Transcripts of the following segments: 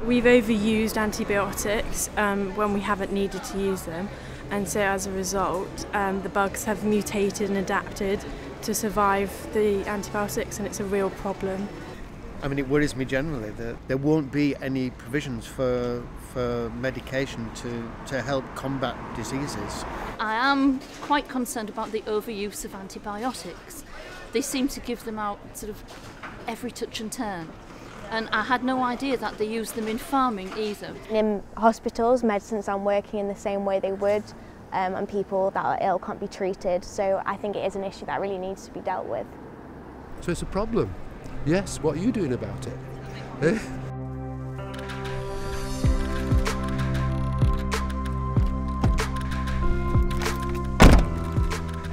We've overused antibiotics when we haven't needed to use them, and so as a result the bugs have mutated and adapted to survive the antibiotics, and it's a real problem. I mean, it worries me generally that there won't be any provisions for medication to help combat diseases. I am quite concerned about the overuse of antibiotics. They seem to give them out sort of every touch and turn. And I had no idea that they use them in farming either. In hospitals, medicines aren't working in the same way they would, and people that are ill can't be treated. So I think it is an issue that really needs to be dealt with. So it's a problem. Yes, what are you doing about it? Eh?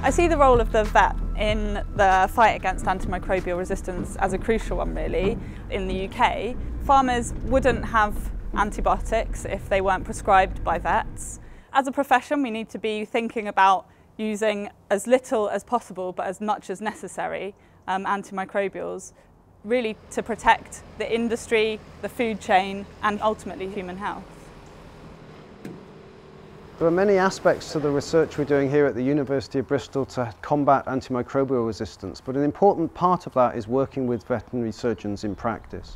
I see the role of the vet in the fight against antimicrobial resistance as a crucial one, really. In the UK, farmers wouldn't have antibiotics if they weren't prescribed by vets. As a profession, we need to be thinking about using as little as possible, but as much as necessary, antimicrobials, really to protect the industry, the food chain, and ultimately human health. There are many aspects to the research we're doing here at the University of Bristol to combat antimicrobial resistance, but an important part of that is working with veterinary surgeons in practice.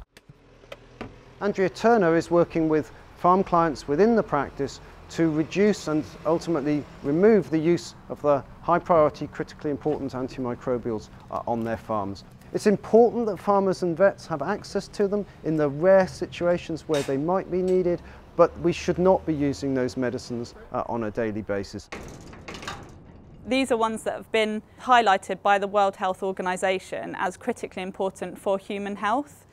Andrea Turner is working with farm clients within the practice to reduce and ultimately remove the use of the high priority critically important antimicrobials on their farms. It's important that farmers and vets have access to them in the rare situations where they might be needed, but we should not be using those medicines on a daily basis. These are ones that have been highlighted by the World Health Organization as critically important for human health.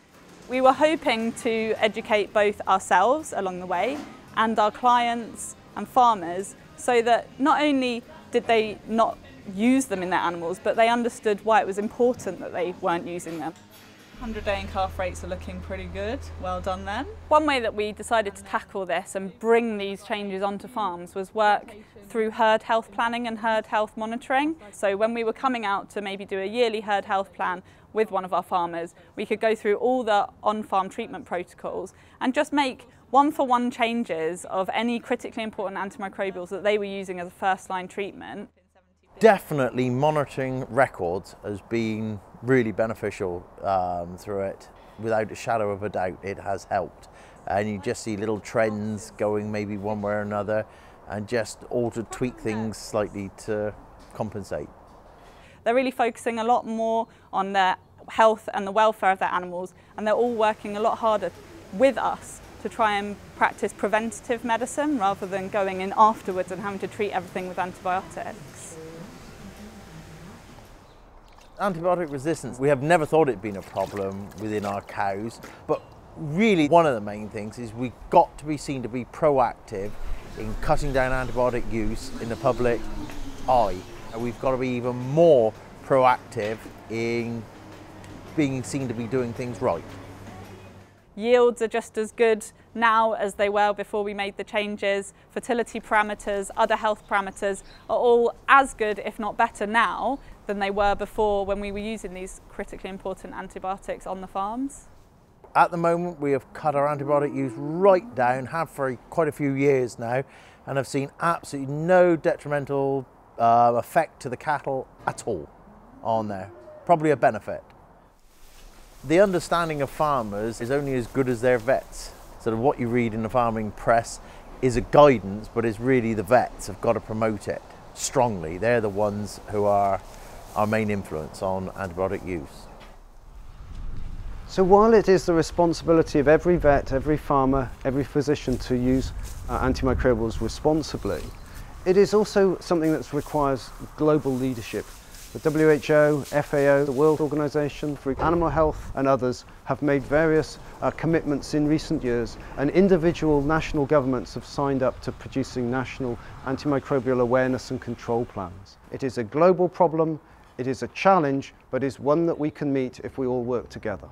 We were hoping to educate both ourselves along the way and our clients and farmers, so that not only did they not use them in their animals, but they understood why it was important that they weren't using them. 100-day and calf rates are looking pretty good. Well done then. One way that we decided to tackle this and bring these changes onto farms was work through herd health planning and herd health monitoring. So when we were coming out to maybe do a yearly herd health plan with one of our farmers, we could go through all the on-farm treatment protocols and just make one-for-one changes of any critically important antimicrobials that they were using as a first-line treatment. Definitely monitoring records has been really beneficial through it. Without a shadow of a doubt, it has helped. And you just see little trends going maybe one way or another, and just tweak things slightly to compensate. They're really focusing a lot more on their health and the welfare of their animals, and they're all working a lot harder with us to try and practice preventative medicine rather than going in afterwards and having to treat everything with antibiotics. Antibiotic resistance, we have never thought it'd been a problem within our cows, but really one of the main things is we've got to be seen to be proactive in cutting down antibiotic use in the public eye. And we've got to be even more proactive in being seen to be doing things right. Yields are just as good now as they were before we made the changes. Fertility parameters, other health parameters are all as good, if not better now, than they were before when we were using these critically important antibiotics on the farms. At the moment, we have cut our antibiotic use right down, have for quite a few years now, and have seen absolutely no detrimental effect to the cattle at all on there. Probably a benefit. The understanding of farmers is only as good as their vets. Sort of what you read in the farming press is a guidance, but it's really the vets have got to promote it strongly. They're the ones who are our main influence on antibiotic use. So while it is the responsibility of every vet, every farmer, every physician to use antimicrobials responsibly, it is also something that requires global leadership. The WHO, FAO, the World Organization for Animal Health and others have made various commitments in recent years, and individual national governments have signed up to producing national antimicrobial awareness and control plans. It is a global problem, it is a challenge, but is one that we can meet if we all work together.